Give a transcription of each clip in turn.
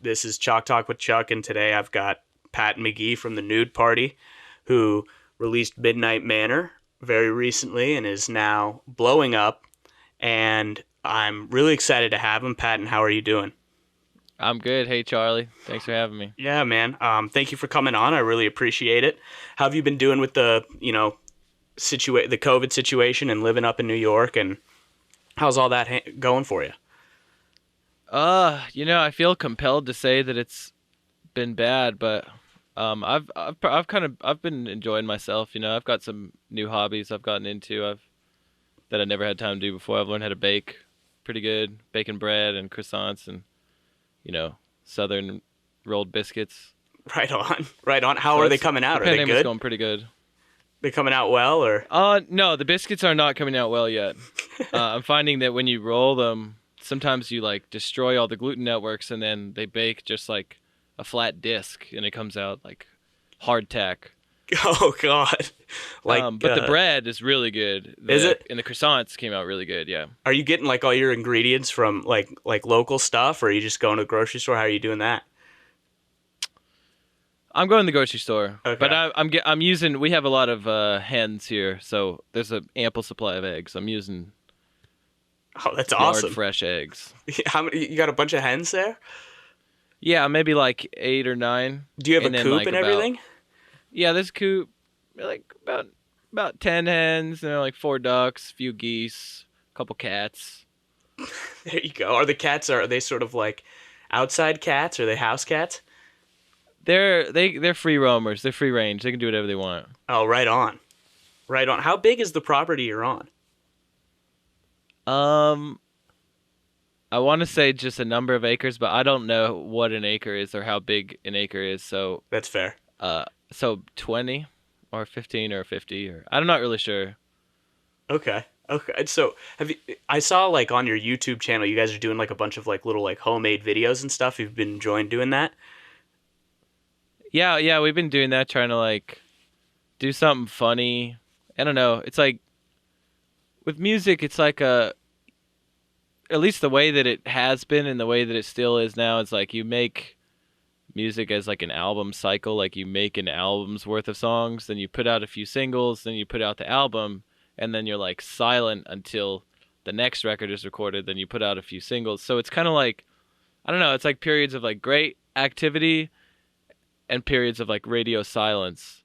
This is Chalk Talk with Chuck, and today I've got Patton Magee from the Nude Party, who released Midnight Manor very recently and is now blowing up. And I'm really excited to have him. Patton, how are you doing? I'm good. Hey, Charlie. Thanks for having me. Yeah, man. Thank you for coming on. I really appreciate it. How have you been doing with the the COVID situation and living up in New York, and how's all that going for you? I feel compelled to say that it's been bad, but I've been enjoying myself. I've got some new hobbies I've gotten into. That I never had time to do before. I've learned how to bake pretty good, baking bread and croissants and southern rolled biscuits. Right on, right on. How So are they coming out? the Are they pandemic's good? going pretty good. They coming out well, or? No, the biscuits are not coming out well yet. I'm finding that when you roll them, sometimes you like destroy all the gluten networks, and then they bake just like a flat disc, and it comes out like hardtack. Oh God! But the bread is really good. Is it? And the croissants came out really good. Yeah. Are you getting like all your ingredients from like local stuff, or are you just going to the grocery store? How are you doing that? I'm going to the grocery store, Okay. but I'm using. We have a lot of hens here, so there's an ample supply of eggs. I'm using Oh, that's yard awesome. fresh eggs. How many? You got a bunch of hens there? Yeah, maybe like 8 or 9. Do you have And a then, coop like, and about- everything? Yeah, this coop like about 10 hens, like 4 ducks, a few geese, a couple cats. There you go. Are they sort of like outside cats? Or are they house cats? They're free roamers. They're free range. They can do whatever they want. Oh, right on, right on. How big is the property you're on? I want to say just a number of acres, but I don't know what an acre is or how big an acre is. So That's fair. so 20 or 15 or 50 or I'm not really sure. Okay. Okay. So have you? I saw like on your YouTube channel, you guys are doing like a bunch of like little like homemade videos and stuff. You've been enjoying doing that. Yeah, we've been doing that, trying to like do something funny. I don't know. It's like with music, it's like at least the way that it has been and the way that it still is now, it's like you make music as like an album cycle. Like you make an album's worth of songs, then you put out a few singles, then you put out the album, and then you're like silent until the next record is recorded, then you put out a few singles. So it's kind of like, I don't know, it's like periods of like great activity and periods of like radio silence.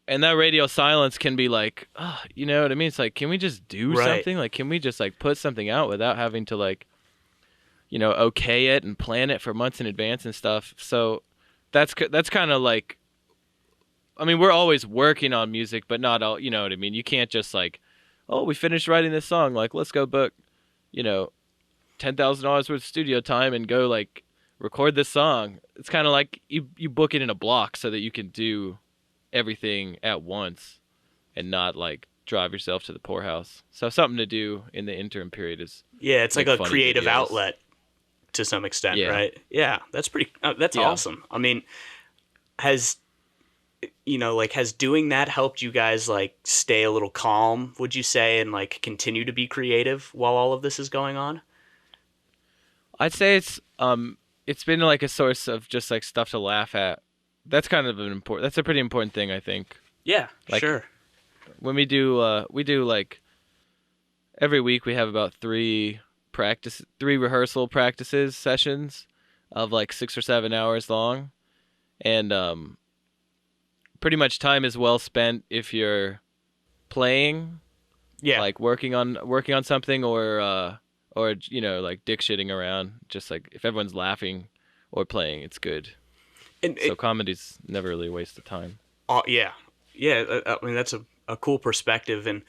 And that radio silence can be like, oh, you know what I mean? It's like, can we just do Right. something? Like, can we just like put something out without having to like, okay it and plan it for months in advance and stuff. So that's kind of like, I mean, we're always working on music, but not all, you know what I mean? You can't just like, oh, we finished writing this song. Like, let's go book, $10,000 worth of studio time and go like record this song. It's kind of like you book it in a block so that you can do everything at once and not like drive yourself to the poorhouse. So something to do in the interim period is Yeah, it's like make a funny creative videos. outlet to some extent, Yeah. right? Yeah, that's pretty. That's Yeah. awesome. I mean, has has doing that helped you guys like stay a little calm? Would you say, and like continue to be creative while all of this is going on? I'd say it's been like a source of just like stuff to laugh at. That's kind of that's a pretty important thing, I think. Yeah, Like- sure. When we do like every week we have about 3 rehearsal practices sessions of like 6 or 7 hours long. And pretty much time is well spent if you're playing, Yeah, like working on something or like dick shitting around. Just like if everyone's laughing or playing, it's good. and So comedy's never really a waste of time. yeah, yeah. I mean, that's a cool perspective, and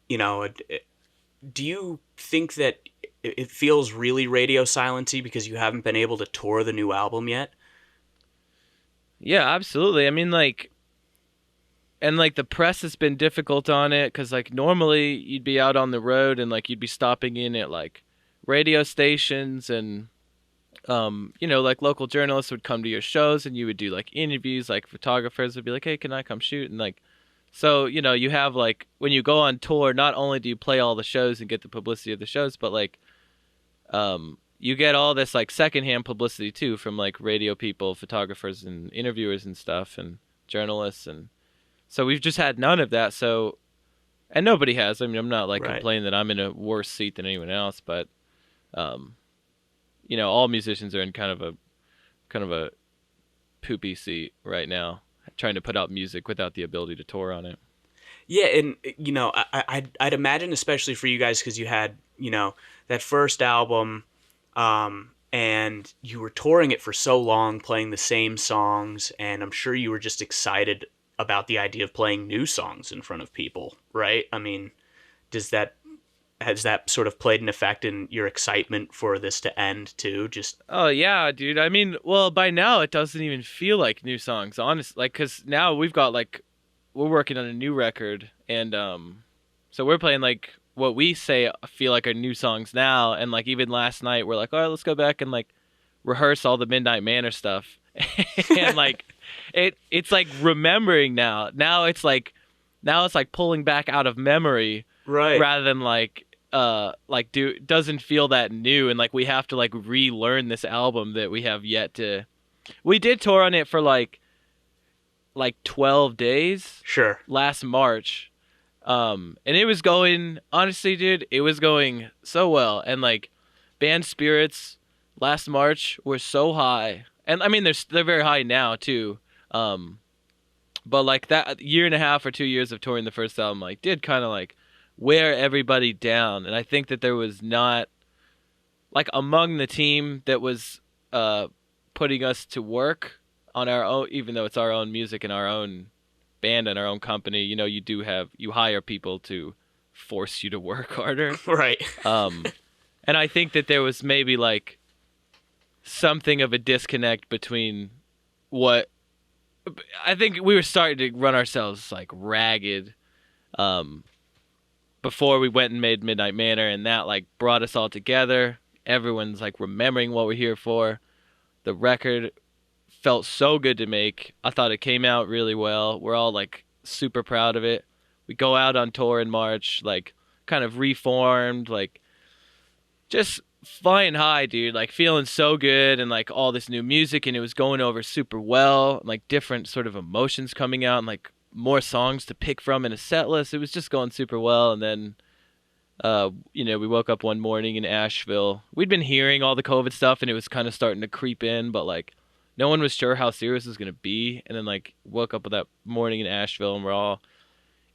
do you think that it feels really radio silency because you haven't been able to tour the new album yet? Yeah, absolutely. I mean, like, and like the press has been difficult on it because like normally you'd be out on the road and like you'd be stopping in at like radio stations and like local journalists would come to your shows and you would do like interviews. Like photographers would be like, hey, can I come shoot? And like, so you have like when you go on tour, not only do you play all the shows and get the publicity of the shows, but like you get all this like secondhand publicity too from like radio people, photographers, and interviewers and stuff, and journalists, and so we've just had none of that. So, and nobody has. I mean, I'm not like Right. complaining that I'm in a worse seat than anyone else, but you know, all musicians are in kind of a poopy seat right now, trying to put out music without the ability to tour on it. Yeah, and I'd imagine, especially for you guys, because you had that first album, and you were touring it for so long, playing the same songs, and I'm sure you were just excited about the idea of playing new songs in front of people, right? I mean, does that has that sort of played an effect in your excitement for this to end too? Just Oh yeah, dude. I mean, well, by now it doesn't even feel like new songs, honestly. Like, cause now we've got like, we're working on a new record, and so we're playing like what we say feel like are new songs now, and like even last night we're like, all right, let's go back and like rehearse all the Midnight Manor stuff, and like it's like remembering now. Now it's like pulling back out of memory right. rather than like do doesn't feel that new, and like we have to like relearn this album that we have yet to. We did tour on it for like 12 days Sure. last March, and it was going, honestly, dude, it was going so well, and like band spirits last March were so high, and I mean they're very high now too, but like that year and a half or 2 years of touring the first album like did kind of like wear everybody down, and I think that there was not like among the team that was putting us to work on our own, even though it's our own music and our own band and our own company, you know, you hire people to force you to work harder. Right. And I think that there was maybe like something of a disconnect between what I think we were starting to run ourselves like ragged before we went and made Midnight Manor, and that like brought us all together. Everyone's like remembering what we're here for. The record felt so good to make. I thought it came out really well. We're all like super proud of it. We go out on tour in March, like kind of reformed, like just flying high, dude, like feeling so good, and like all this new music, and it was going over super well, like different sort of emotions coming out, and like more songs to pick from in a set list. It was just going super well. And then we woke up one morning in Asheville. We'd been hearing all the COVID stuff, and it was kind of starting to creep in, but like no one was sure how serious it was going to be. And then like woke up with that morning in Asheville, and we're all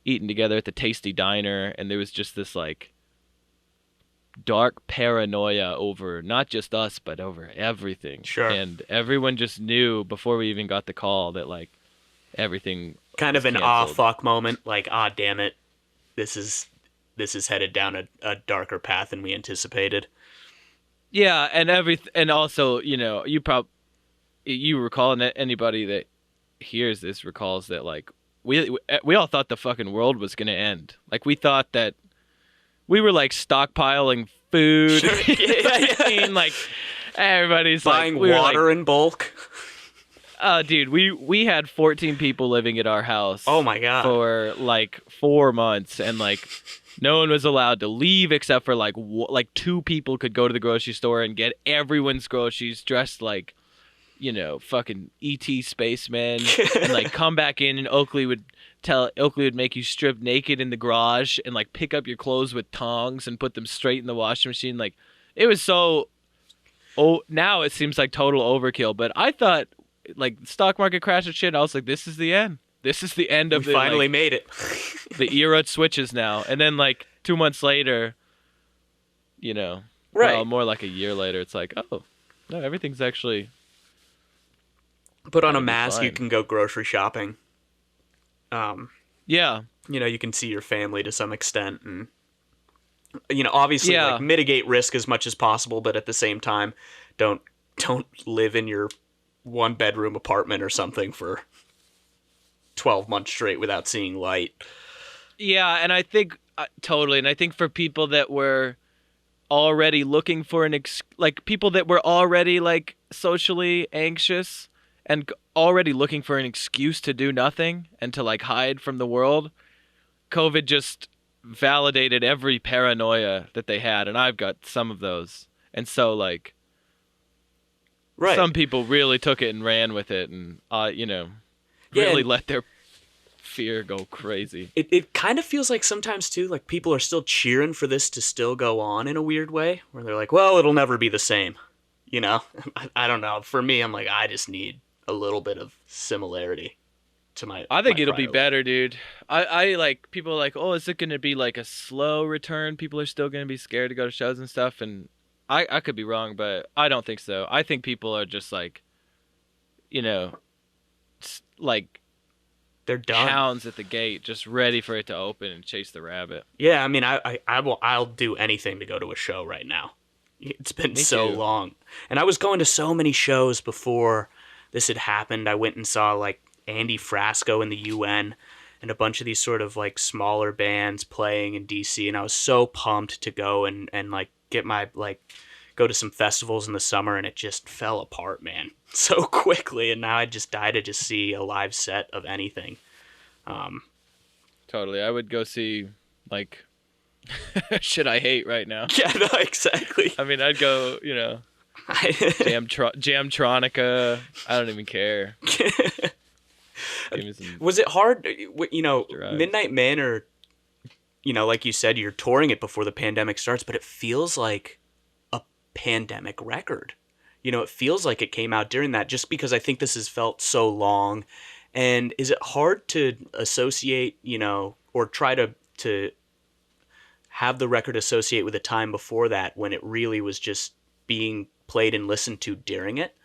eating together at the Tasty Diner, and there was just this like dark paranoia over not just us but over everything. Sure. And everyone just knew before we even got the call that like everything Kind of was an canceled. fuck moment, like damn it, this is headed down a darker path than we anticipated. Yeah, and also, you know, you recall, and anybody that hears this recalls that like we all thought the fucking world was gonna end. Like we thought that we were like stockpiling food. Sure. Yeah. Like everybody's buying like, we water were like, in bulk. oh, dude, we had 14 people living at our house. Oh my god. For like 4 months, and like no one was allowed to leave except for like like 2 people could go to the grocery store and get everyone's groceries dressed like, you know, fucking E.T. spacemen, and like come back in, and Oakley would make you strip naked in the garage and like pick up your clothes with tongs and put them straight in the washing machine. Like it was so. Oh, now it seems like total overkill, but I thought like the stock market crash and shit. I was like, this is the end. This is the end of we finally like, made it. the era switches now. And then like 2 months later, you know, right. well, more like a year later, it's like, oh no, everything's actually. Put on a mask, you can go grocery shopping. Yeah. You know, you can see your family to some extent, and you know, obviously like mitigate risk as much as possible, but at the same time, don't live in your 1-bedroom apartment or something for 12 months straight without seeing light. Yeah, and I think totally, and I think for people that were already looking for like people that were already like socially anxious and already looking for an excuse to do nothing and to like hide from the world, COVID just validated every paranoia that they had, and I've got some of those. And so like Right. some people really took it and ran with it, and Yeah, really and let their fear go crazy. it kind of feels like sometimes too, like people are still cheering for this to still go on in a weird way, where they're like, well, it'll never be the same. You know, I don't know. For me, I'm like, I just need a little bit of similarity to I my think it'll be prior life. better, dude. I like people are like, oh, is it gonna be like a slow return? People are still gonna be scared to go to shows and stuff, and I could be wrong, but I don't think so. I think people are just like, you know, like They're done. hounds at the gate, just ready for it to open and chase the rabbit. Yeah, I mean, I'll do anything to go to a show right now. It's been Me so too. long, and I was going to so many shows before this had happened. I went and saw like Andy Frasco in the UN, and a bunch of these sort of like smaller bands playing in DC, and I was so pumped to go and like get my like go to some festivals in the summer, and it just fell apart, man, so quickly. And now I just die to just see a live set of anything. Um, Totally. I would go see like shit I hate right now. yeah, no, exactly. I mean, I'd go, Jamtronica. I don't even care. Give me some Was it hard? drugs. Midnight Manor. Like you said, you're touring it before the pandemic starts, but it feels like a pandemic record. It feels like it came out during that, just because I think this has felt so long. And is it hard to associate, or try to have the record associate with a time before that when it really was just being played and listened to during it?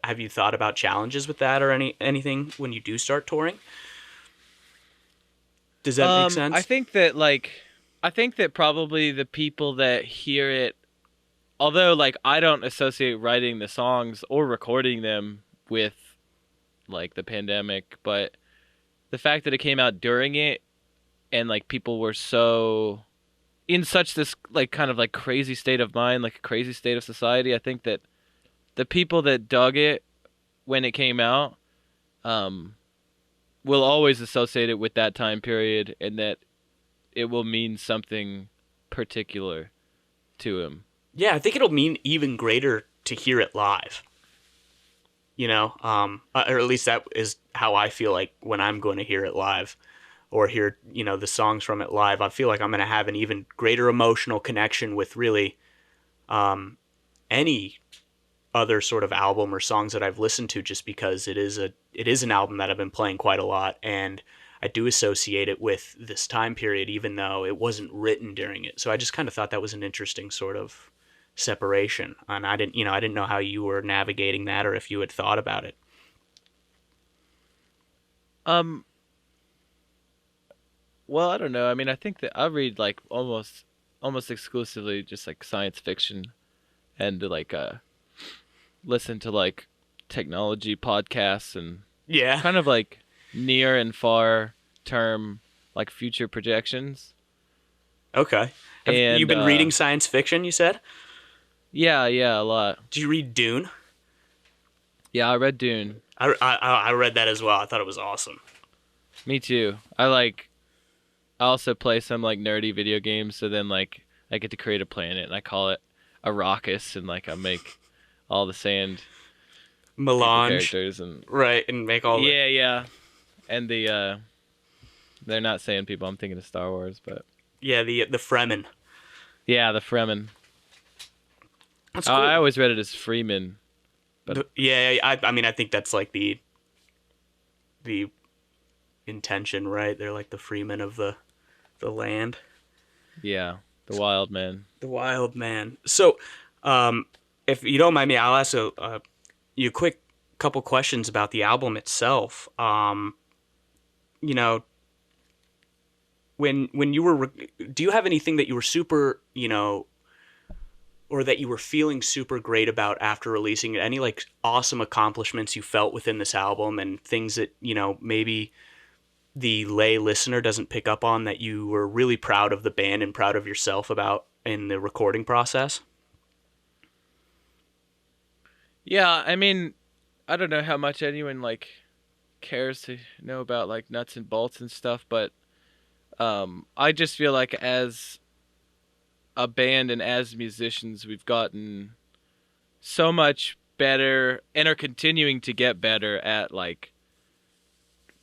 Have you thought about challenges with that or anything when you do start touring? Does that make I sense? think that probably the people that hear it, although like I don't associate writing the songs or recording them with like the pandemic, but the fact that it came out during it and like people were so in such this like kind of like crazy state of mind, like a crazy state of society, I think that the people that dug it when it came out um will always associate it with that time period, and that it will mean something particular to him. Yeah, I think it'll mean even greater to hear it live. Or at least that is how I feel like when I'm going to hear it live, or hear the songs from it live. I feel like I'm going to have an even greater emotional connection with really any other sort of album or songs that I've listened to, just because it is an album that I've been playing quite a lot, and I do associate it with this time period, even though it wasn't written during it. So I just kind of thought that was an interesting sort of separation, and I didn't know how you were navigating that, or if you had thought about it. Um, well, I don't know. I mean, I think that I read like almost exclusively just like science fiction, and like listen to like technology podcasts and Yeah. kind of like near and far term like future projections. Okay. Have you And been reading science fiction? You said. yeah, yeah, a lot. Did you read Dune? Yeah, I read Dune. I read that as well. I thought it was awesome. Me too. I also play some like nerdy video games, so then like I get to create a planet and I call it Arrakis, and like I make all the sand people Melange, characters, and right? And make all the. yeah, yeah. And they're not sand people. I'm thinking of Star Wars, but Yeah, the Fremen. yeah, the Fremen. That's I cool. always read it as Freeman, but Yeah, I mean, I think that's like the intention, right? They're like the freemen of the land, yeah, the Wild Man. the wild man. So, um, if you don't mind me, I'll ask you a quick couple questions about the album itself. You know, when you were, do you have anything that you were super, or that you were feeling super great about after releasing it? Any like awesome accomplishments you felt within this album, and things that maybe the lay listener doesn't pick up on, that you were really proud of the band and proud of yourself about in the recording process? Yeah, I mean, I don't know how much anyone like cares to know about like nuts and bolts and stuff, but I just feel like as a band and as musicians, we've gotten so much better and are continuing to get better at like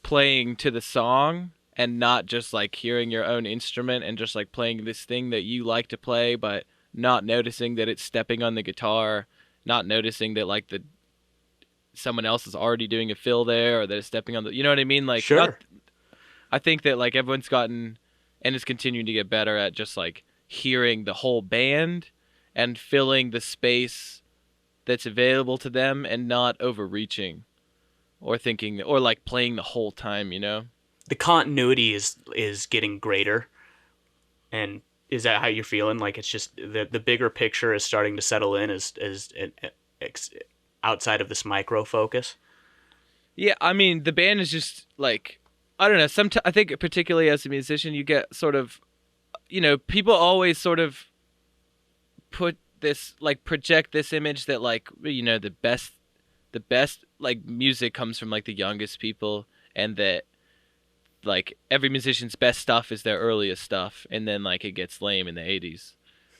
playing to the song and not just like hearing your own instrument and just like playing this thing that you like to play, but not noticing that it's stepping on the guitar, not noticing that like the someone else is already doing a fill there or that it's stepping on the, you know what I mean? Like, not, Sure. I think that like everyone's gotten and is continuing to get better at just like hearing the whole band and filling the space that's available to them and not overreaching or thinking or like playing the whole time, you know? The continuity is getting greater, and is that how you're feeling? Like it's just the bigger picture is starting to settle in as ex, outside of this micro focus. Yeah, I mean, the band is just like I don't know, sometimes I think particularly as a musician you get sort of you know, people always sort of put this like project this image that like you know the best like music comes from like the youngest people and that like every musician's best stuff is their earliest stuff and then like it gets lame in the 80s.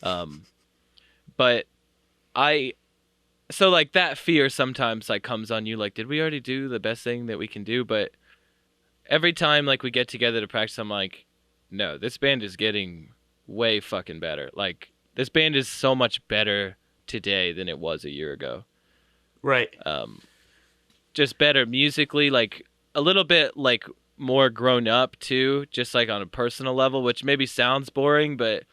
um but I so like that fear sometimes like comes on you like did we already do the best thing that we can do? But every time like we get together to practice I'm like no, this band is getting way fucking better. Like this band is so much better today than it was a year ago. Right. um just better musically, like a little bit like more grown up too, just like on a personal level, which maybe sounds boring, but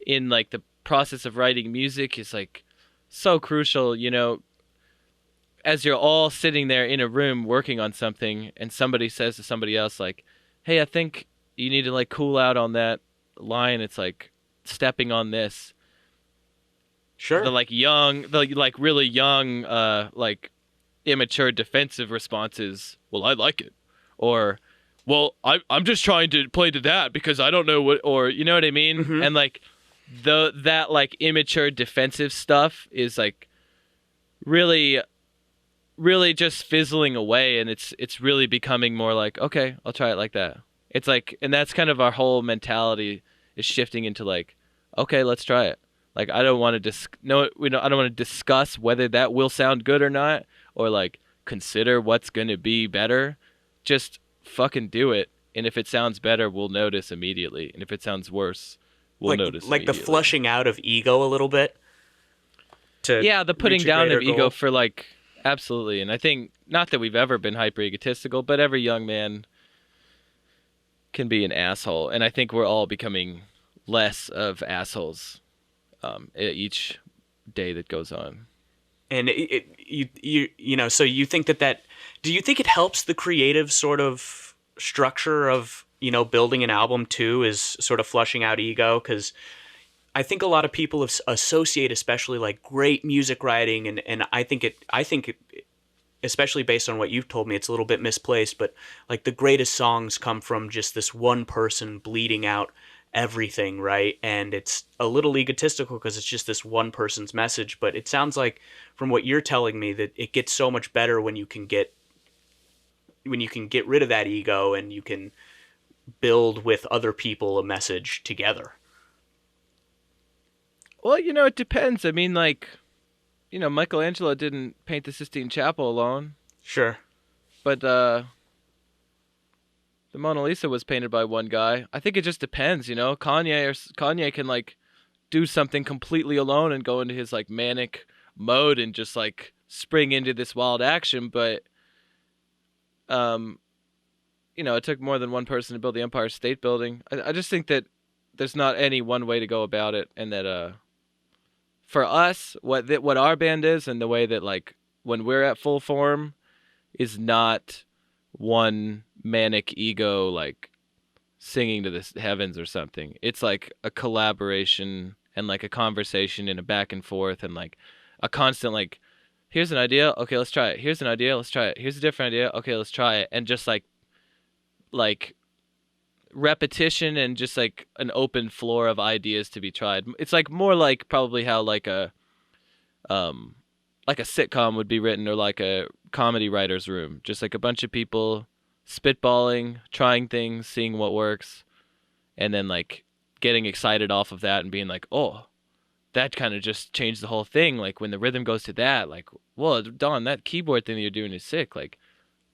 in like the process of writing music is like so crucial, you know, as you're all sitting there in a room working on something and somebody says to somebody else like, "Hey, I think you need to like cool out on that line. It's like stepping on this." Sure. The like really young like immature defensive responses, well, I like it. Or, well, I'm just trying to play to that because I don't know what, or, you know what I mean? Mm-hmm. And, like, that, like, immature defensive stuff is, like, really, really just fizzling away. And it's really becoming more like, okay, I'll try it like that. It's like, and that's kind of our whole mentality is shifting into, like, okay, let's try it. Like, I don't want to I don't want to discuss whether that will sound good or not, or like consider what's going to be better. Just fucking do it. And if it sounds better, we'll notice immediately. And if it sounds worse, we'll notice Like the immediately. flushing out of ego a little bit to Yeah, the putting reach a down greater of ego goal. for like absolutely. And I think not that we've ever been hyper egotistical, but every young man can be an asshole. And I think we're all becoming less of assholes each day that goes on. And you know, so you think that do you think it helps the creative sort of structure of, you know, building an album too, is sort of flushing out ego? Because I think a lot of people associate especially like great music writing, and I think it, especially based on what you've told me, it's a little bit misplaced, but like the greatest songs come from just this one person bleeding out everything, right? And it's a little egotistical because it's just this one person's message, but it sounds like from what you're telling me that it gets so much better when you can get rid of that ego and you can build with other people a message together. Well, you know, it depends. I mean, like, you know, Michelangelo didn't paint the Sistine Chapel alone, Sure. but the Mona Lisa was painted by one guy. I think it just depends, you know. Kanye can like do something completely alone and go into his like manic mode and just like spring into this wild action, but um you know, it took more than one person to build the Empire State Building. I just think that there's not any one way to go about it, and that for us, what our band is, and the way that like when we're at full form, is not one manic ego like singing to the heavens or something. It's like a collaboration and like a conversation and a back and forth and like a constant like, here's an idea, okay, let's try it. Here's an idea, let's try it. Here's a different idea, okay, let's try it. And just like repetition and just like an open floor of ideas to be tried. It's like more like probably how like a sitcom would be written, or like a comedy writer's room. Just like a bunch of people spitballing, trying things, seeing what works, and then like getting excited off of that and being like, oh, that kind of just changed the whole thing. Like when the rhythm goes to that, like, whoa, Don, that keyboard thing that you're doing is sick. Like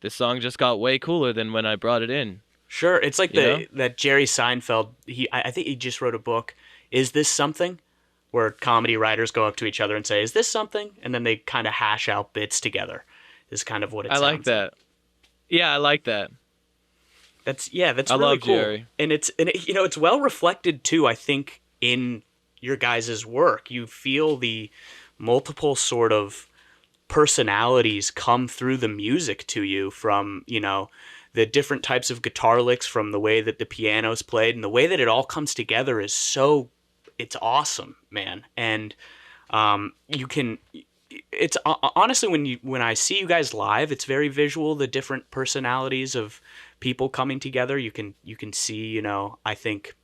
this song just got way cooler than when I brought it in. Sure, it's like You know? that Jerry Seinfeld. I think he just wrote a book. Is this something? Where comedy writers go up to each other and say, "Is this something?" And then they kind of hash out bits together. Is kind of what it I like sounds like. that. Yeah, I like that. That's I really love cool, Jerry. and it's well reflected too. I think in your guys' work, you feel the multiple sort of personalities come through the music to you from the different types of guitar licks, from the way that the piano's played, and the way that it all comes together is so it's awesome, man. And you can it's honestly when I see you guys live, it's very visual, the different personalities of people coming together. You can see, I think,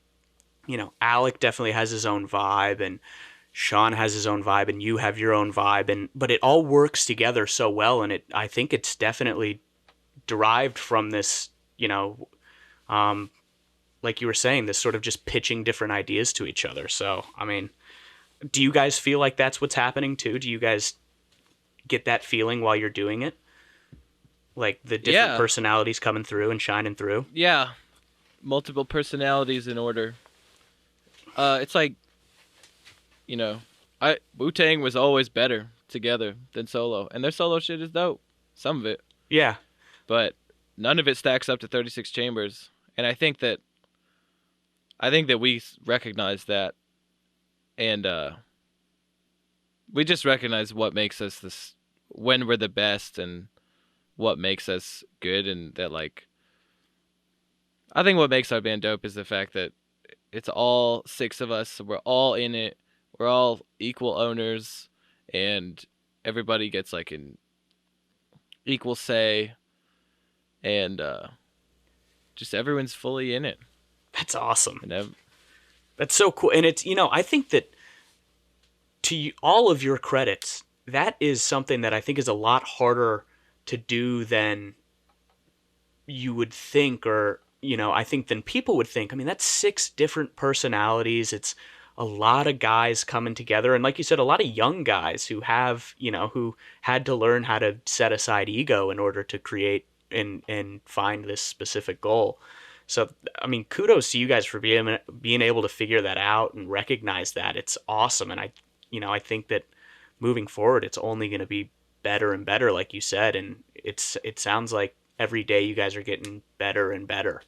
Alec definitely has his own vibe, and Sean has his own vibe, and you have your own vibe, and but it all works together so well. And I think it's definitely derived from this, um, like you were saying, this sort of just pitching different ideas to each other. So, I mean, do you guys feel like that's what's happening too? Do you guys get that feeling while you're doing it? Like the different Yeah. personalities coming through and shining through? Yeah. Multiple personalities in order. It's like, you know, Wu-Tang was always better together than solo. And their solo shit is dope. Some of it. Yeah. But none of it stacks up to 36 Chambers. And I think that we recognize that, and we just recognize what makes us this, when we're the best, and what makes us good. And that, like, I think what makes our band dope is the fact that it's all six of us. So we're all in it. We're all equal owners, and everybody gets like an equal say, and just everyone's fully in it. That's awesome. And That's so cool. And it's, I think that all of your credits, that is something that I think is a lot harder to do than you would think, or, I think than people would think. I mean, that's six different personalities. It's a lot of guys coming together. And like you said, a lot of young guys who have, who had to learn how to set aside ego in order to create and find this specific goal. So, I mean, kudos to you guys for being able to figure that out and recognize that. It's awesome. And I think that moving forward, it's only going to be better and better, like you said. And it sounds like every day you guys are getting better and better.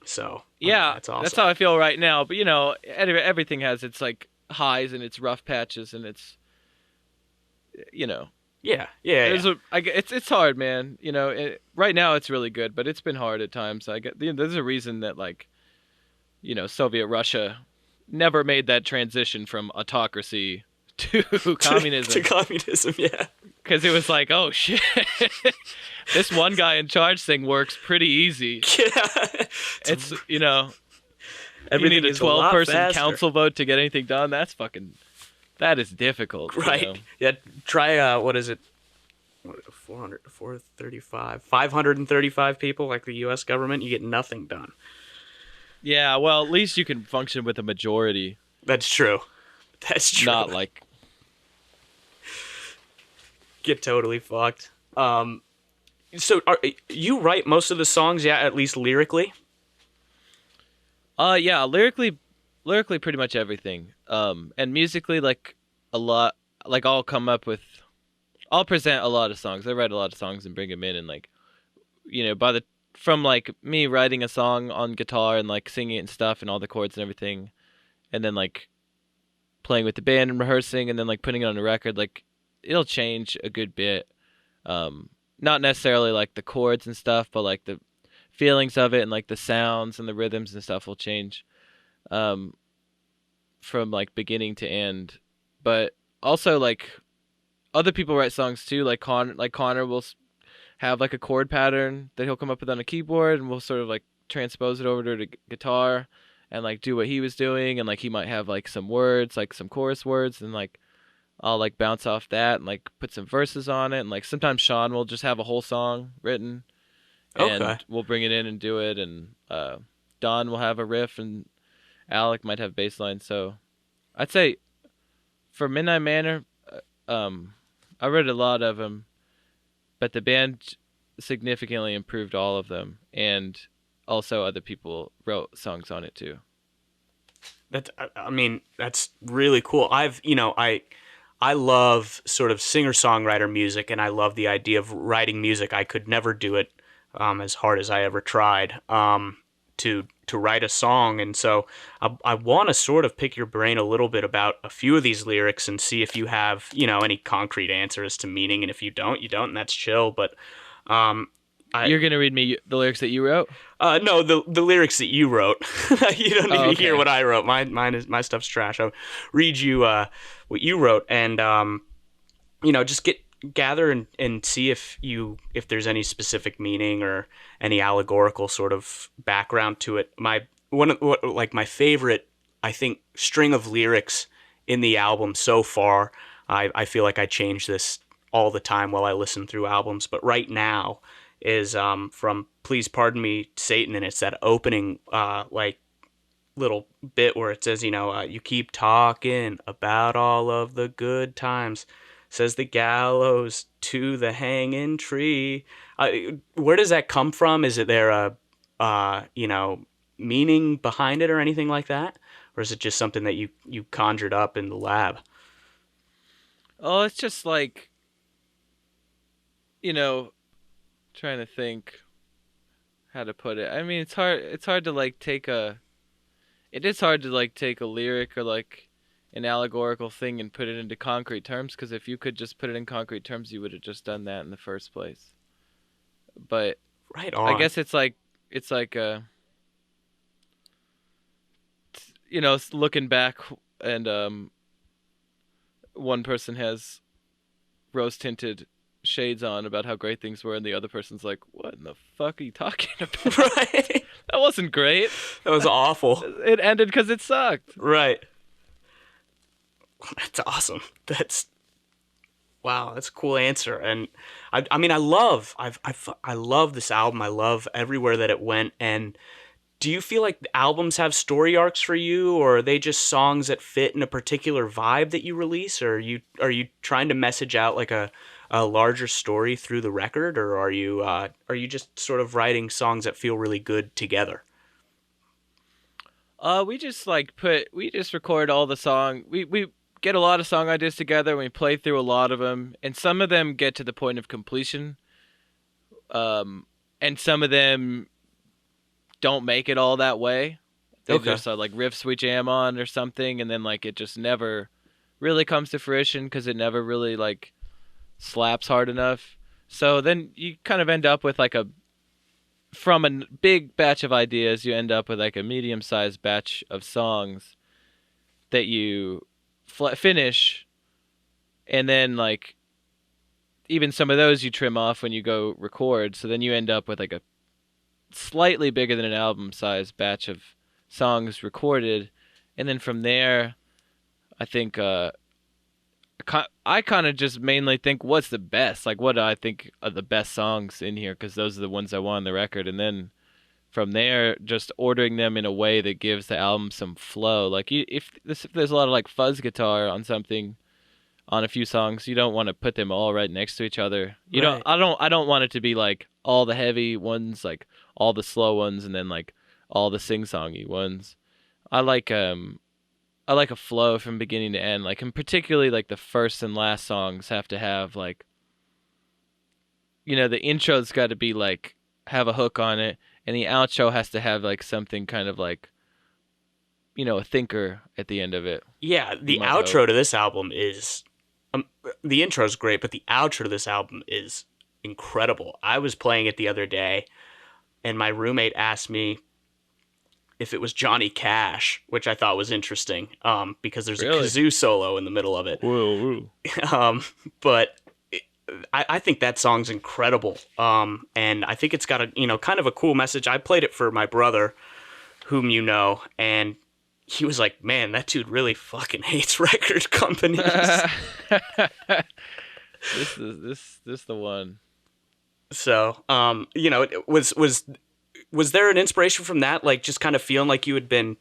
So, I mean, yeah, that's awesome. that's how I feel right now. But everything has its like highs and its rough patches, and it's, Yeah, yeah, yeah. it's hard, man. Right now it's really good, but it's been hard at times. There's a reason that, like, Soviet Russia never made that transition from autocracy to communism. To communism, yeah. Because it was like, oh shit, this one guy in charge thing works pretty easy. Yeah. It's you need Everything a is a lot 12-person faster. council vote to get anything done. That is difficult. Right. Yeah, try, what is it? 400 to 435. 535 people, like the U.S. government, you get nothing done. Yeah, well, at least you can function with a majority. That's true. That's true. Not like, Get totally fucked. So you write most of the songs, yeah, at least lyrically? yeah, lyrically pretty much everything. And musically, like, a lot, like, I'll present a lot of songs. I write a lot of songs and bring them in, and, like, from like me writing a song on guitar and like singing it and stuff and all the chords and everything, and then like playing with the band and rehearsing, and then like putting it on a record, like, it'll change a good bit. Not necessarily like the chords and stuff, but like the feelings of it and like the sounds and the rhythms and stuff will change from like beginning to end. But also, like, other people write songs too, like Connor will have like a chord pattern that he'll come up with on a keyboard, and we'll sort of like transpose it over to the guitar and like do what he was doing, and like he might have like some words, like some chorus words, and like I'll like bounce off that and like put some verses on it, and like sometimes Sean will just have a whole song written, and Okay. we'll bring it in and do it. And Don will have a riff and Alec might have bass line. So I'd say for Midnight Manor, I read a lot of them, but the band significantly improved all of them, and also other people wrote songs on it too. I mean, that's really cool. I love sort of singer-songwriter music, and I love the idea of writing music. I could never do it as hard as I ever tried to write a song, and so I want to sort of pick your brain a little bit about a few of these lyrics and see if you have any concrete answers to meaning, and if you don't, and that's chill. But You're gonna read me the lyrics that you wrote? no, the lyrics that you wrote. You don't need to hear Okay. what I wrote. My stuff's trash. I'll read you what you wrote, and just gather and see if there's any specific meaning or any allegorical sort of background to it. My favorite, I think, string of lyrics in the album so far. I feel like I change this all the time while I listen through albums, but right now is from Please Pardon Me, Satan, and it's that opening little bit where it says, you keep talking about all of the good times, says the gallows to the hanging tree. Where does that come from? Is it there meaning behind it or anything like that? Or is it just something that you conjured up in the lab? Oh, it's just like, trying to think how to put it. I mean, it's hard. It's hard to like take a. It is hard to like take a lyric or like an allegorical thing and put it into concrete terms. Because if you could just put it in concrete terms, you would have just done that in the first place. But Right on. I guess it's like looking back and one person has rose tinted shades on about how great things were, and the other person's like, "What in the fuck are you talking about? Right. That wasn't great. That was awful. It ended because it sucked." Right. That's awesome. Wow, that's a cool answer. And I mean, I love this album. I love everywhere that it went. And do you feel like the albums have story arcs for you, or are they just songs that fit in a particular vibe that you release? Or are you trying to message out like a larger story through the record, or are you just sort of writing songs that feel really good together? We just record all the song. We get a lot of song ideas together. And we play through a lot of them, and some of them get to the point of completion. And some of them don't make it all that way. They Okay. just like riffs we jam on or something, and then like it just never really comes to fruition because it never really like slaps hard enough. So then you kind of end up with like from a big batch of ideas, you end up with like a medium-sized batch of songs that you finish, and then like even some of those you trim off when you go record. So then you end up with like a slightly bigger than an album-sized batch of songs recorded, and then from there, I think I kind of just mainly think what's the best, like what do I think are the best songs in here, because those are the ones I want on the record, and then from there just ordering them in a way that gives the album some flow. Like if there's a lot of like fuzz guitar on something, on a few songs, you don't want to put them all right next to each other. You Right. I don't want it to be like all the heavy ones, like all the slow ones, and then like all the sing-songy ones. I like a flow from beginning to end, like, and particularly like the first and last songs have to have like, the intro's got to be like have a hook on it, and the outro has to have like something kind of like, a thinker at the end of it. Yeah, the might outro hope. to this album is the intro is great, but the outro to this album is incredible. I was playing it the other day, and my roommate asked me if it was Johnny Cash, which I thought was interesting, because there's Really? a kazoo solo in the middle of it. Whoa. But I think that song's incredible, and I think it's got a kind of a cool message. I played it for my brother, whom you know, and he was like, "Man, that dude really fucking hates record companies." This the one. So, it was Was there an inspiration from that, like just kind of feeling like you had been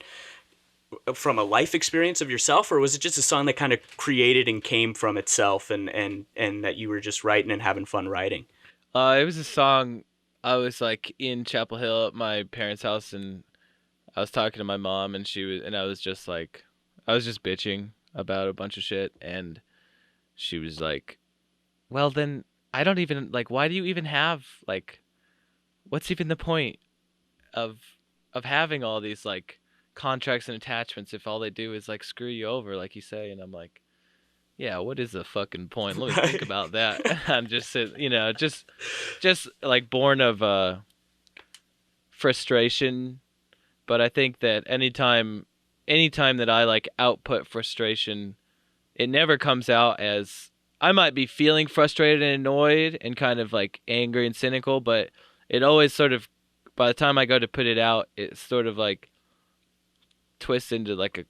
from a life experience of yourself, or was it just a song that kind of created and came from itself, and that you were just writing and having fun writing? It was a song. I was like in Chapel Hill at my parents' house, and I was talking to my mom, and I was just like, I was just bitching about a bunch of shit, and she was like, "Well, then I don't even like. Why do you even have like? What's even the point of having all these like contracts and attachments if all they do is like screw you over, like you say?" And I'm like, "Yeah, what is the fucking point? Let me think Right. about that." I'm just just like born of frustration. But I think that anytime that I like output frustration, it never comes out as I might be feeling frustrated and annoyed and kind of like angry and cynical, but it always sort of by the time I go to put it out, it sort of like twists into like a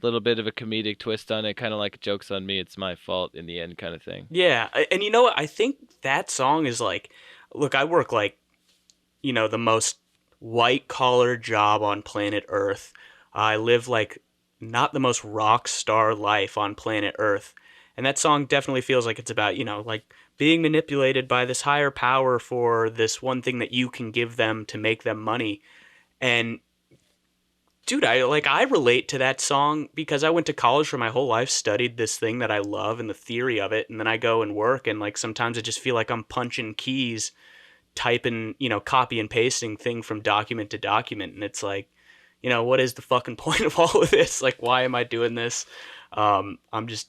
little bit of a comedic twist on it, kind of like jokes on me, it's my fault in the end kind of thing. Yeah, and you know what? I think that song is like, look, I work like, the most white collar job on planet Earth. I live like not the most rock star life on planet Earth. And that song definitely feels like it's about, like being manipulated by this higher power for this one thing that you can give them to make them money. And dude, I relate to that song because I went to college for my whole life, studied this thing that I love and the theory of it, and then I go and work, and like sometimes I just feel like I'm punching keys, typing, copy and pasting thing from document to document, and it's like, what is the fucking point of all of this? Like, why am I doing this? I'm just,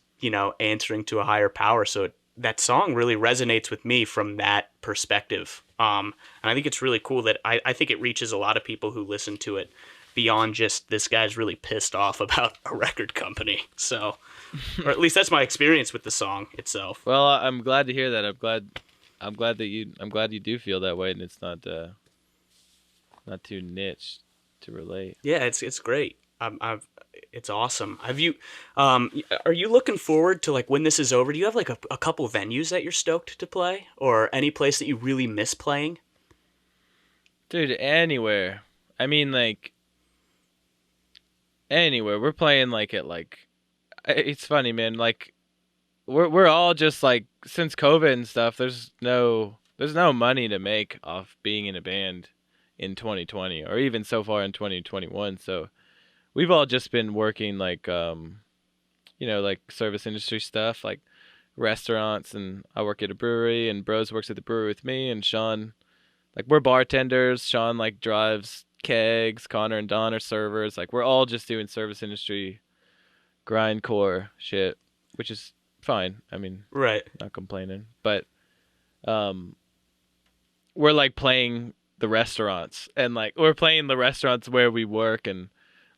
answering to a higher power. So that song really resonates with me from that perspective. And I think it's really cool that I think it reaches a lot of people who listen to it beyond just this guy's really pissed off about a record company. So, or at least that's my experience with the song itself. Well, I'm glad to hear that. I'm glad you do feel that way, and it's not too niche to relate. Yeah, it's great. It's awesome. Have you, are you looking forward to like when this is over? Do you have like a couple venues that you're stoked to play, or any place that you really miss playing? Dude, anywhere. I mean, like anywhere. We're playing like at like it's funny, man. Like we're all just like since COVID and stuff. There's no money to make off being in a band in 2020 or even so far in 2021. So we've all just been working like like service industry stuff like restaurants, and I work at a brewery and Bros works at the brewery with me, and Sean, like we're bartenders. Sean like drives kegs. Connor and Don are servers. Like we're all just doing service industry grindcore shit, which is fine. I mean, Right. not complaining, but um, we're like playing the restaurants, and like we're playing the restaurants where we work, and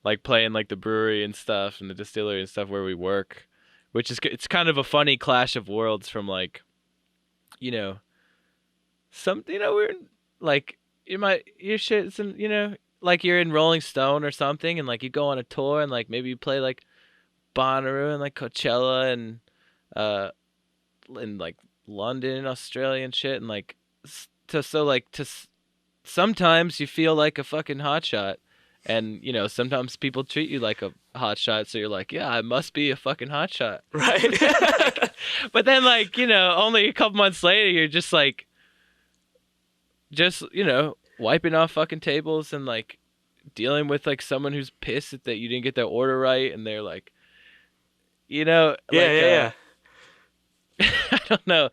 like playing like the brewery and stuff and the distillery and stuff where we work, which is it's kind of a funny clash of worlds from like, you know, we're like your shit's in like you're in Rolling Stone or something, and like you go on a tour and like maybe you play like Bonnaroo and like Coachella and uh in like London, Australia and shit, and like sometimes you feel like a fucking hotshot, and sometimes people treat you like a hotshot, so you're like, yeah, I must be a fucking hotshot. Right. Like, but then like only a couple months later, you're just like, wiping off fucking tables and like dealing with like someone who's pissed that you didn't get their order right, and they're like, Yeah, yeah, yeah. I don't know.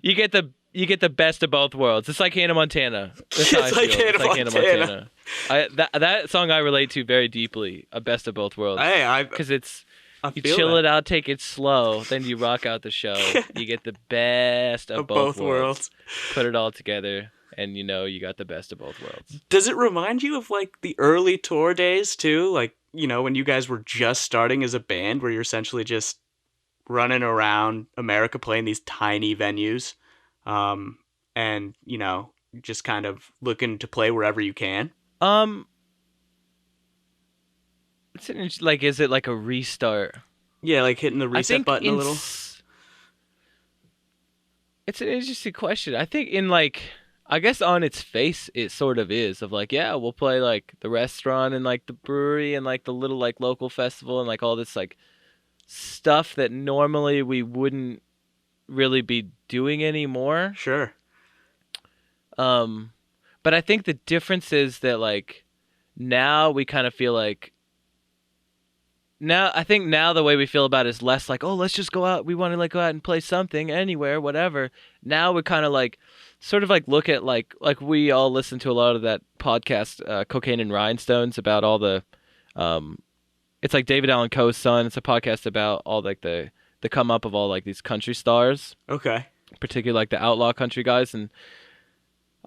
You get the best of both worlds. It's like Hannah Montana. That's how I It's like feel. Hannah It's like Hannah Montana. Montana. That song I relate to very deeply. A best of both worlds. Hey, Because it's I you feel chill that. it out, take it slow, then you rock out the show. You get the best of Of both both worlds. worlds. Put it all together, and you got the best of both worlds. Does it remind you of like the early tour days too? Like, when you guys were just starting as a band where you're essentially just running around America playing these tiny venues, and just kind of looking to play wherever you can. Um, like, is it like a restart? Yeah, like hitting the I reset think button a little. it's an interesting question. I think in like I guess on its face it sort of is of like, yeah, we'll play like the restaurant and like the brewery and like the little like local festival and like all this like stuff that normally we wouldn't really be doing anymore. Sure. Um, but I think the difference is that like now we kind of feel like now I think now the way we feel about it is less like, oh, let's just go out. We want to like go out and play something anywhere, whatever. Now we kind of like sort of like look at like we all listen to a lot of that podcast, Cocaine and Rhinestones, about all the it's like David Allan Coe's son. It's a podcast about all like the come up of all like these country stars, Okay. particularly like the outlaw country guys. And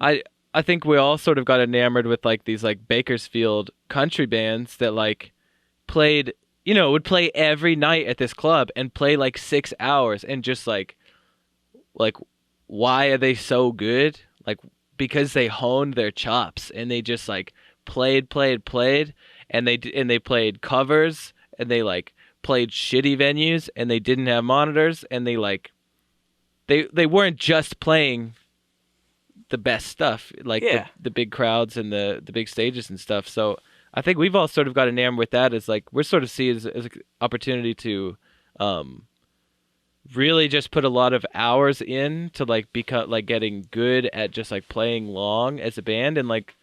I I think we all sort of got enamored with like these like Bakersfield country bands that like played, would play every night at this club and play like 6 hours and just like why are they so good? Like because they honed their chops and they just like played and they played covers and they like played shitty venues and they didn't have monitors and they like they weren't just playing the best stuff like Yeah. the big crowds and the big stages and stuff. So I think we've all sort of got enamored with that as like we're sort of see it as an opportunity to really just put a lot of hours in to like become like getting good at just like playing long as a band and like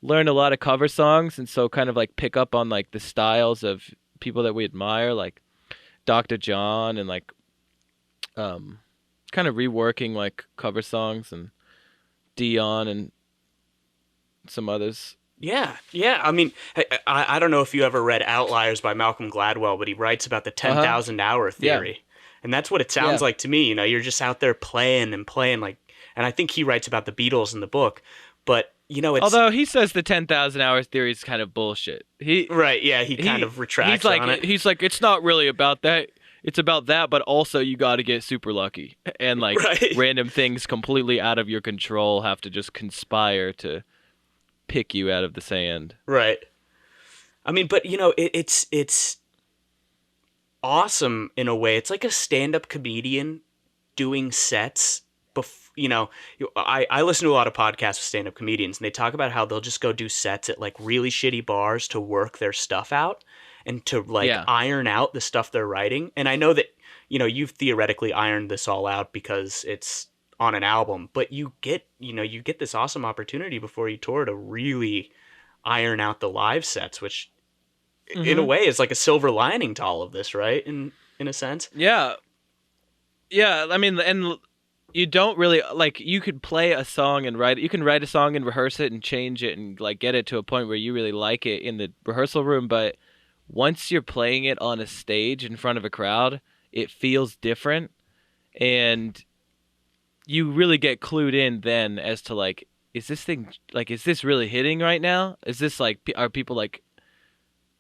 learn a lot of cover songs and so kind of like pick up on like the styles of people that we admire like Dr. John and like kind of reworking like cover songs and Dion and some others. Yeah, yeah. I mean, I don't know if you ever read Outliers by Malcolm Gladwell, but he writes about the Uh-huh. 10,000 hour Yeah. theory. And that's what it sounds Yeah. like to me. You're just out there playing and playing like, and I think he writes about the Beatles in the book, but it's Although he says the 10,000 hours theory is kind of bullshit. right. Yeah, he kind of retracts on it. He's like it's not really about that. It's about that, but also you got to get super lucky and like Right. random things completely out of your control have to just conspire to pick you out of the sand. Right. I mean, but it's awesome in a way. It's like a stand-up comedian doing sets. I listen to a lot of podcasts with stand-up comedians, and they talk about how they'll just go do sets at like really shitty bars to work their stuff out and to like Yeah. iron out the stuff they're writing. And I know that you've theoretically ironed this all out because it's on an album, but you get this awesome opportunity before you tour to really iron out the live sets, which in a Mhm. way is like a silver lining to all of this, right? In a sense. Yeah. Yeah, I mean and you don't really like you could play a song and write it. You can write a song and rehearse it and change it and like get it to a point where you really like it in the rehearsal room, but once you're playing it on a stage in front of a crowd, it feels different and you really get clued in then as to like is this thing like is this really hitting right now? Is this like are people like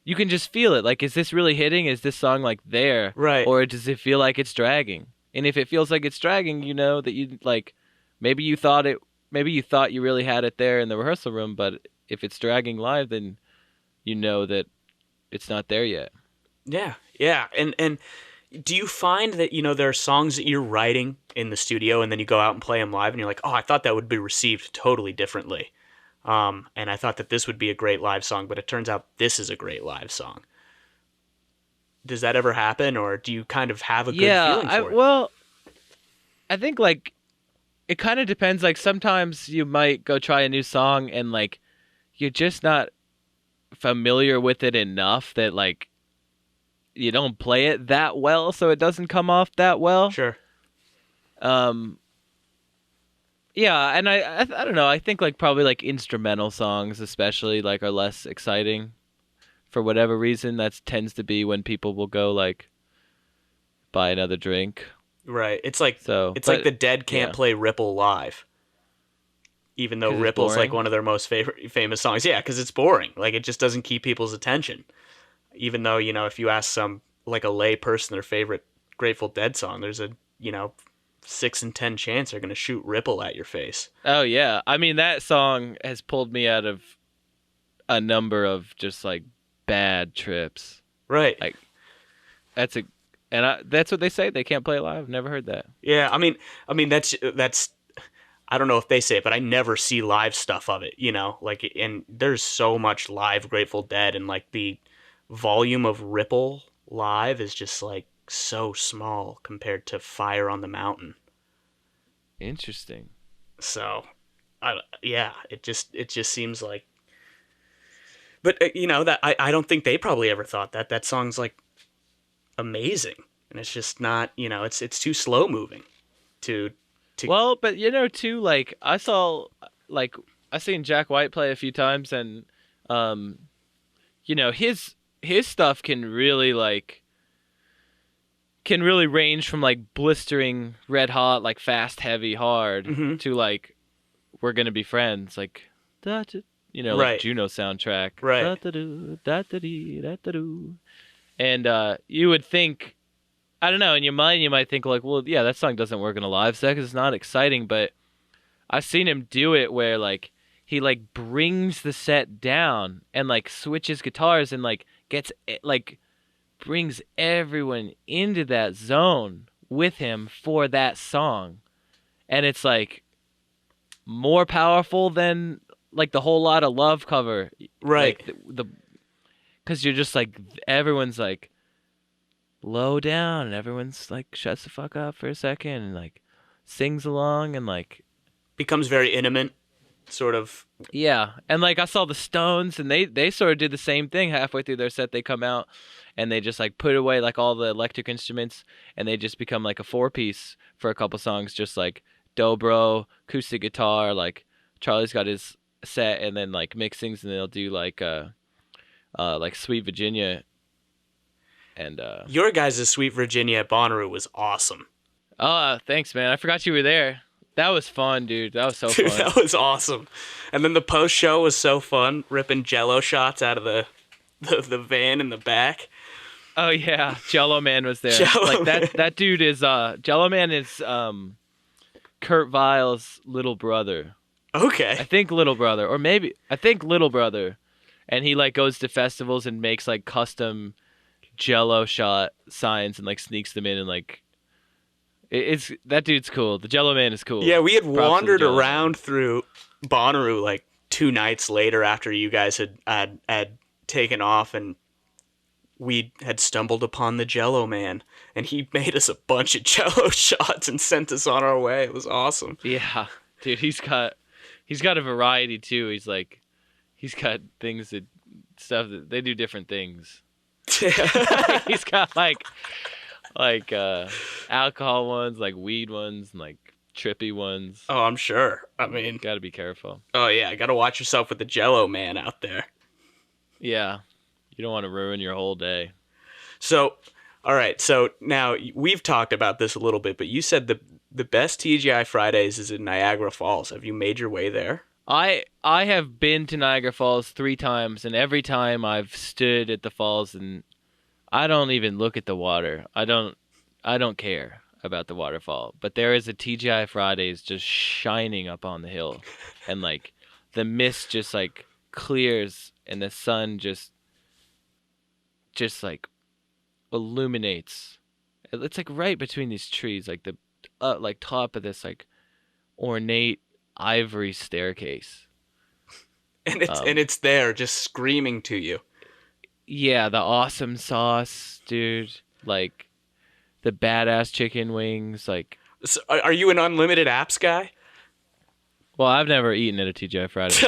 you can just feel it. Like is this really hitting? Is this song like there Right. or does it feel like it's dragging? And if it feels like it's dragging, you know that you like maybe you thought you really had it there in the rehearsal room, but if it's dragging live then you know that it's not there yet. Yeah. Yeah. And do you find that there are songs that you're writing in the studio and then you go out and play them live and you're like, oh, I thought that would be received totally differently, and I thought that this would be a great live song, but it turns out this is a great live song. Does that ever happen, or do you kind of have a good Yeah, feeling for it? well, I think like it kind of depends. Like sometimes you might go try a new song and like you're just not familiar with it enough that like you don't play it that well, so it doesn't come off that well. Sure. Um, yeah, and I don't know. I think like probably like instrumental songs especially like are less exciting for whatever reason. That tends to be when people will go like buy another drink. Right. It's like So, it's like but the Dead can't yeah, play Ripple live, even though 'cause it's Ripple's like boring. one of their most famous songs. Yeah, because it's boring. Like it just doesn't keep people's attention. Even though if you ask some like a lay person their favorite Grateful Dead song, there's a 6 in 10 chance they're gonna shoot Ripple at your face. Oh yeah, I mean that song has pulled me out of a number of just like bad trips. Right. Like that's a, that's what they say. They can't play it live. Never heard that. Yeah. I mean that's. I don't know if they say it, but I never see live stuff of it, like, and there's so much live Grateful Dead, and like the volume of ripple live is just like so small compared to Fire on the Mountain. Interesting. So, yeah, it just seems like, but that I don't think they probably ever thought that song's like amazing, and it's just not, it's too slow moving to Well, but too, like like I seen Jack White play a few times, and um, his stuff can really range from like blistering red hot, like fast, heavy, hard, Mhm. to like we're gonna be friends, like like Right, Juno soundtrack, right. da da do da da dee da da do, and you would think, I don't know, in your mind you might think like, well, yeah, that song doesn't work in a live set 'cause it's not exciting, but I've seen him do it where like he like brings the set down and like switches guitars and like like brings everyone into that zone with him for that song. And it's like more powerful than like the Whole Lot of Love cover. Right. Like the cuz you're just like everyone's like low down and everyone's like shuts the fuck up for a second and like sings along and like Becomes very intimate, sort of. yeah. And like I saw the Stones and they sort of did the same thing halfway through their set. They come out and they just like put away like all the electric instruments and they just become like a four-piece for a couple songs, just like dobro, acoustic guitar, like Charlie's got his set and then like mixings and they'll do like Sweet Virginia and Your guys' Sweet Virginia at Bonnaroo was awesome. oh, thanks man. I forgot you were there. That was fun, dude. That was so Dude, fun. that was awesome. And then the post show was so fun, ripping Jello shots out of the van in the back. Oh yeah, Jello Man was there. Jello Like Man. that dude is Jello Man is Kurt Vile's little brother. I Okay. think little brother, or maybe I think little brother. And he like goes to festivals and makes like custom Jello shot signs and like sneaks them in and like it's that dude's cool. The Jello Man is cool. Yeah, we had Props to the wandered Jell-O Man. around through Bonnaroo like 2 nights later after you guys had taken off, and we had stumbled upon the Jello Man, and he made us a bunch of Jello shots and sent us on our way. It was awesome. Yeah, dude, he's got a variety too. He's got things that stuff that they do different things. He's got like alcohol ones, like weed ones, and like trippy ones. Oh, I'm sure. I mean, Got to be careful. oh yeah, gotta watch yourself with the Jello Man out there. Yeah, you don't want to ruin your whole day. So, all right. So now we've talked about this a little bit, but you said the best TGI Fridays is in Niagara Falls. Have you made your way there? I have been to Niagara Falls 3 times, and every time I've stood at the falls and I don't even look at the water. I don't care about the waterfall. But there is a TGI Fridays just shining up on the hill, and like the mist just like clears, and the sun just like illuminates. It's like right between these trees, like the like top of this like ornate ivory staircase. And it's there, just screaming to you. Yeah, the awesome sauce, dude. Like the badass chicken wings. Like, So, are you an unlimited apps guy? well, I've never eaten at a TGI Fridays,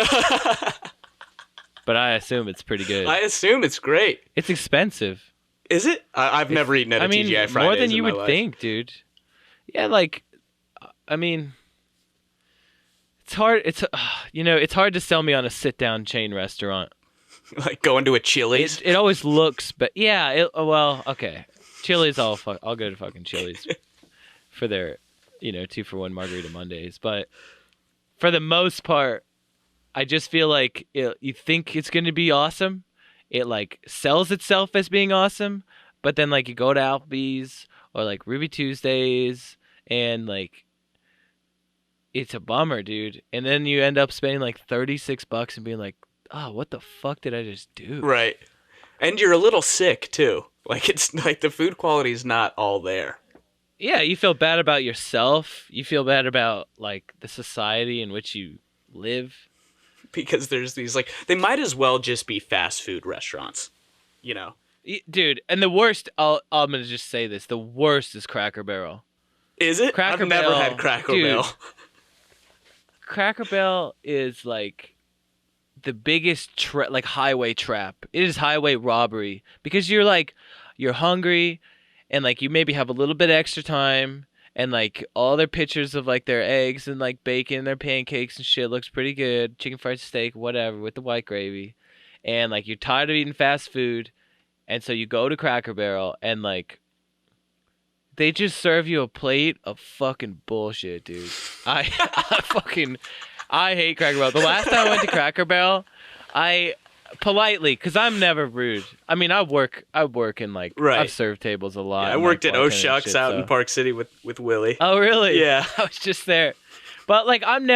but I assume it's pretty good. I assume it's great. It's expensive. Is it? I've never eaten at a I mean, TGI Fridays more than in you my would life. think, dude. Yeah, like, I mean, it's hard. It's it's hard to sell me on a sit-down chain restaurant. Like going to a Chili's. It always looks, but yeah. Well, okay. Chili's, I'll go to fucking Chili's for their 2-for-1 Margarita Mondays. But for the most part, I just feel like you think it's going to be awesome. It like sells itself as being awesome, but then like you go to Applebee's or like Ruby Tuesdays and like it's a bummer, dude. And then you end up spending like $36 and being like, oh, what the fuck did I just do? Right. And you're a little sick too. Like it's like the food quality is not all there. Yeah, you feel bad about yourself. You feel bad about like the society in which you live. Because there's these like they might as well just be fast food restaurants, you know. Dude, and the worst, I'm going to just say this, the worst is Cracker Barrel. Is it? Cracker I've never had Barrel, Cracker dude, Barrel. Cracker Barrel is like the biggest like highway trap. It is highway robbery because you're hungry and like you maybe have a little bit extra time and like all their pictures of like their eggs and like bacon, their pancakes and shit looks pretty good. Chicken fried steak, whatever, with the white gravy. And like you're tired of eating fast food, and so you go to Cracker Barrel and like they just serve you a plate of fucking bullshit, dude. I hate Cracker Barrel. The last time I went to Cracker Barrel, I politely, because I'm never rude. I mean, I work in like, Right. I've served tables a lot. Yeah, I and, worked like, at bartending and O'Shucks shit, out so. in Park City with Willie. Oh, really? Yeah. I was just there. But like, I'm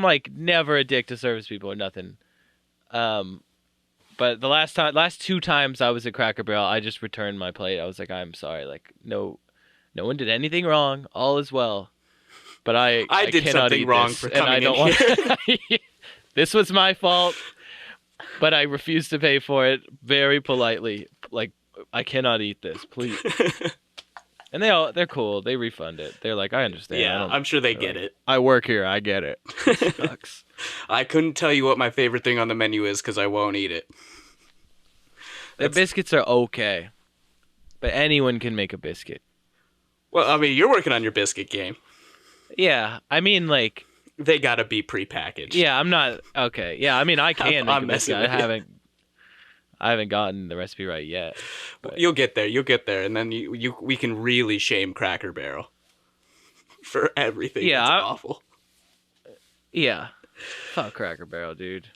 like never a dick to service people or nothing. But the last two times I was at Cracker Barrel, I just returned my plate. I was like, I'm sorry. Like, no one did anything wrong. All is well. But I did cannot something eat wrong this, for and I coming don't in want. This was my fault, but I refuse to pay for it very politely. Like, I cannot eat this, please. And they're cool. They refund it. They're like, I understand. Yeah, I'm sure they get it. I work here. I get it. It sucks. I couldn't tell you what my favorite thing on the menu is because I won't eat it. The biscuits are okay, but anyone can make a biscuit. Well, I mean, you're working on your biscuit game. Yeah, I mean, like, They gotta be prepackaged. yeah, I'm not okay. Yeah, I mean, I can make I'm a biscuit. messing with you. I haven't gotten the recipe right yet. But You'll get there, and then we can really shame Cracker Barrel for everything. Yeah, That's awful. yeah, fuck Cracker Barrel, dude.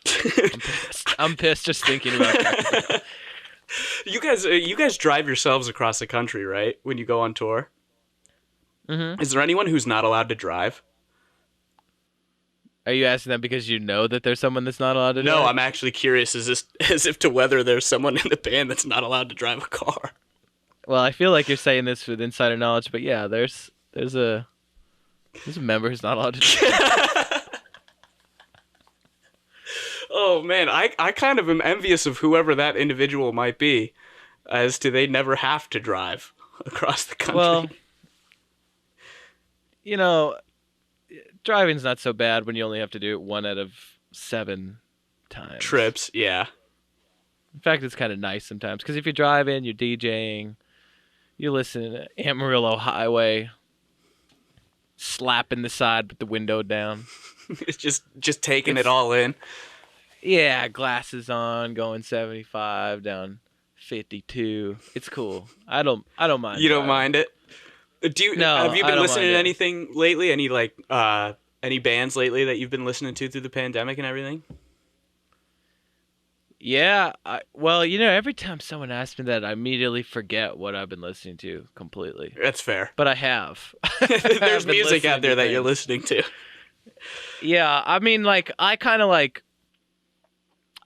I'm pissed just thinking about Cracker Barrel. You guys drive yourselves across the country, right? When you go on tour. Mm-hmm. Is there anyone who's not allowed to drive? Are you asking that because you know that there's someone that's not allowed to No, drive? I'm actually curious as if to whether there's someone in the band that's not allowed to drive a car. Well, I feel like you're saying this with insider knowledge, but yeah, there's a member who's not allowed to drive. Oh man, I kind of am envious of whoever that individual might be, as to they never have to drive across the country. Well, you know, driving's not so bad when you only have to do it 1 out of 7 times. Trips, yeah. In fact, it's kind of nice sometimes because if you're driving, you're DJing, you're listening to Amarillo Highway, slapping the side with the window down. It's just taking it all in. Yeah, glasses on, going 75 down 52. It's cool. I don't mind. You don't driving. mind it? No, have you I been don't listening mind to it. anything lately? Any bands lately that you've been listening to through the pandemic and everything? Yeah, well, every time someone asks me that, I immediately forget what I've been listening to completely. That's fair. But I have. There's I've been music out listening there to that you're things. listening to. Yeah, I mean, like, I kind of like,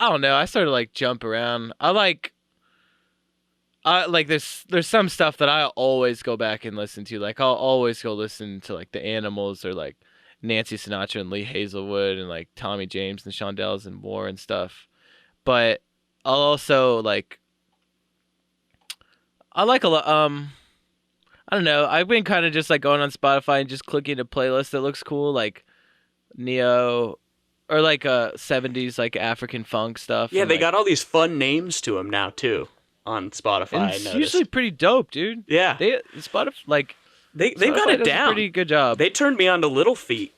I don't know, I sort of like jump around. There's some stuff that I always go back and listen to. Like, I'll always go listen to, like, The Animals or, like, Nancy Sinatra and Lee Hazelwood and, like, Tommy James and Shondells and more and stuff. But I'll also, like, I like a lot, I don't know, I've been kind of just, like, going on Spotify and just clicking a playlist that looks cool, like neo or like 70s like African funk stuff. Yeah, and, they like, got all these fun names to them now too on Spotify. and I it's noticed. usually pretty dope, dude. Yeah, They've got it does down. a pretty good job. They turned me on to Little Feat.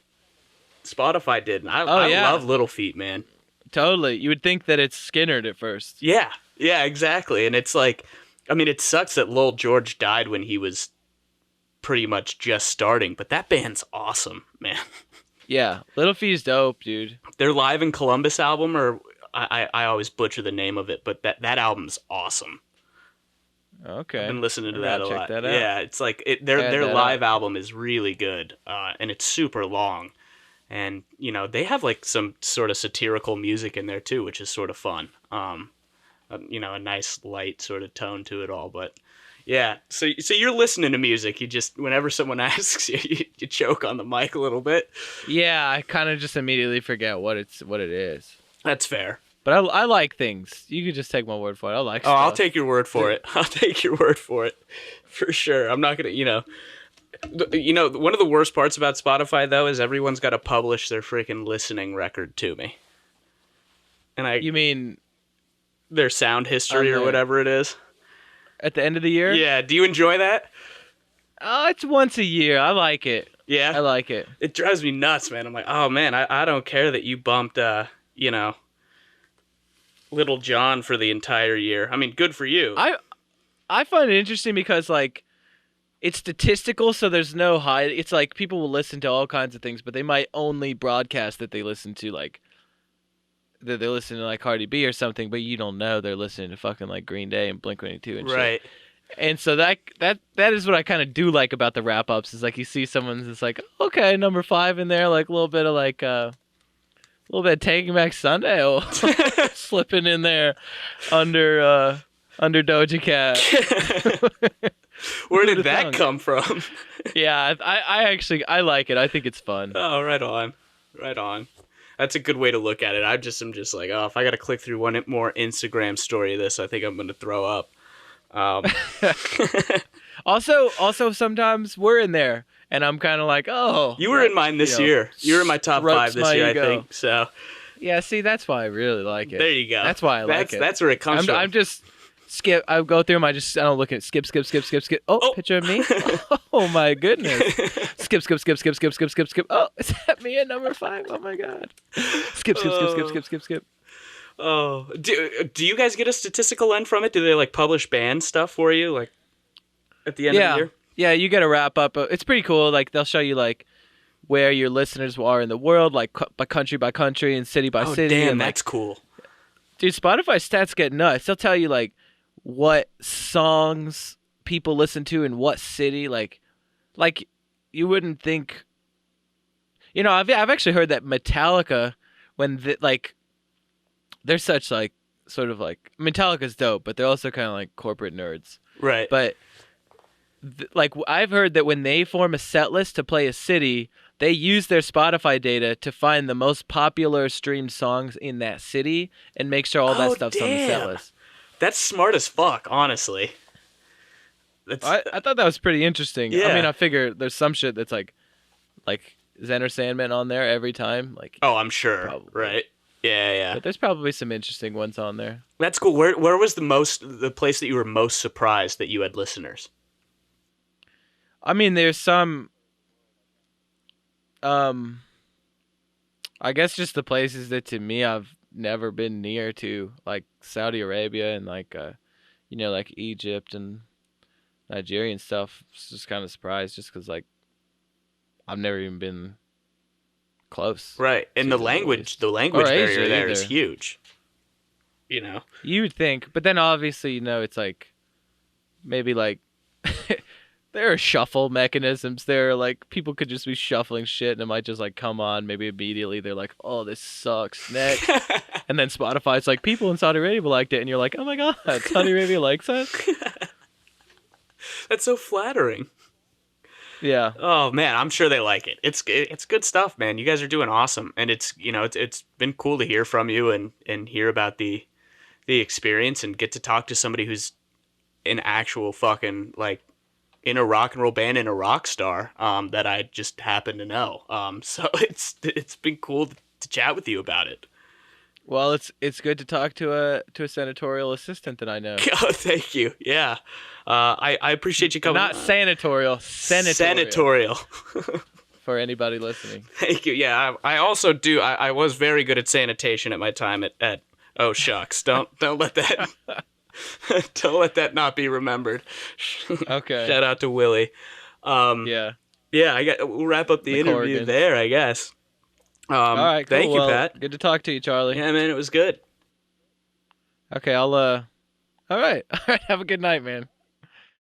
Spotify did, and I yeah. love Little Feat, man. Totally. You would think that it's Skinnerd at first. Yeah, exactly. And it's like, I mean, it sucks that Lil George died when he was pretty much just starting, but that band's awesome, man. Yeah, Little Fee's dope, dude. Their Live in Columbus album, or I always butcher the name of it, but that album's awesome. Okay. I've been listening to I that gotta a check lot. that out. Yeah, it's like Add their that live up. album is really good, and it's super long. And, they have, like, some sort of satirical music in there, too, which is sort of fun. A nice, light sort of tone to it all. But, Yeah. So you're listening to music. You just whenever someone asks you choke on the mic a little bit. Yeah, I kind of just immediately forget what it is. That's fair. But I like things. You could just take my word for it. I like Oh, stuff. I'll take your word for it. I'll take your word for it. For sure. I'm not gonna. One of the worst parts about Spotify though is everyone's got to publish their freaking listening record to me. And You mean their sound history or whatever it is. At the end of the year? Yeah. Do you enjoy that? Oh, it's once a year. I like it. Yeah. I like it. It drives me nuts, man. I'm like, oh man, I don't care that you bumped, Little John for the entire year. I mean, good for you. I find it interesting because like it's statistical, so there's no high. It's like people will listen to all kinds of things, but they might only broadcast that they listen to like that they listen to like Cardi B or something, but you don't know they're listening to fucking like Green Day and Blink-182 and shit. Right. And so that is what I kind of do like about the wrap ups is like you see someone's just like okay number 5 in there like a little bit of like a little bit of Taking Back Sunday slipping in there under Doja Cat. Where did that come from? Yeah, I actually like it. I think it's fun. Oh, right on. That's a good way to look at it. I'm just like, oh, if I got to click through one more Instagram story of this, I think I'm going to throw up. Also, sometimes we're in there, and I'm kind of like, oh. You were in mine this year. You were in my top 5 this year, ego. I think. So. Yeah, see, that's why I really like it. There you go. That's why I like it. That's where it comes from. I'm just skip. I go through them. I don't look at skip. Oh, picture of me. Oh my goodness. Skip. Oh, is that me at number 5? Oh my god. Skip. Oh, do you guys get a statistical end from it? Do they like publish band stuff for you, like at the end of the year? Yeah, you get a wrap up. It's pretty cool. Like they'll show you like where your listeners are in the world, like by country and city by city. Damn, and, that's cool. Dude, Spotify stats get nuts. They'll tell you like what songs people listen to in what city. Like you wouldn't think. You know, I've actually heard that Metallica, when they're such like sort of like Metallica's dope, but they're also kind of like corporate nerds, right? But like I've heard that when they form a set list to play a city, they use their Spotify data to find the most popular streamed songs in that city and make sure all that stuff's on the set list. That's smart as fuck, honestly. I thought that was pretty interesting. Yeah. I mean, I figure there's some shit that's like Zen or Sandman on there every time. Like, oh, I'm sure. Probably. Right. Yeah. But there's probably some interesting ones on there. That's cool. Where was the place that you were most surprised that you had listeners? I mean, there's some. I guess just the places that to me I've never been near to, like Saudi Arabia and like Egypt and Nigeria and stuff. It's just kind of surprised, just because like I've never even been close. Right, and the language barrier there is huge. You know, you would think, but then obviously it's like maybe like. There are shuffle mechanisms there. Like, people could just be shuffling shit and it might just, like, come on. Maybe immediately they're like, oh, this sucks. Next. And then Spotify's like, people in Saudi Arabia liked it. And you're like, oh, my God. Saudi Arabia likes us? That's so flattering. Yeah. Oh, man. I'm sure they like it. It's good stuff, man. You guys are doing awesome. And it's been cool to hear from you and hear about the experience and get to talk to somebody who's an actual fucking, like, in a rock and roll band and a rock star that I just happen to know. So it's been cool to chat with you about it. Well, it's good to talk to a senatorial assistant that I know. Oh, thank you. Yeah, I appreciate you coming. Not sanatorial, senatorial. For anybody listening. Thank you. Yeah, I also do. I was very good at sanitation at my time at oh shucks. Don't let that. Don't let that not be remembered. Okay. Shout out to Willie. Yeah. We'll wrap up the interview there, I guess. All right. Cool. Thank you, Pat. Good to talk to you, Charlie. Yeah, man, it was good. Okay, I'll. All right. Have a good night, man.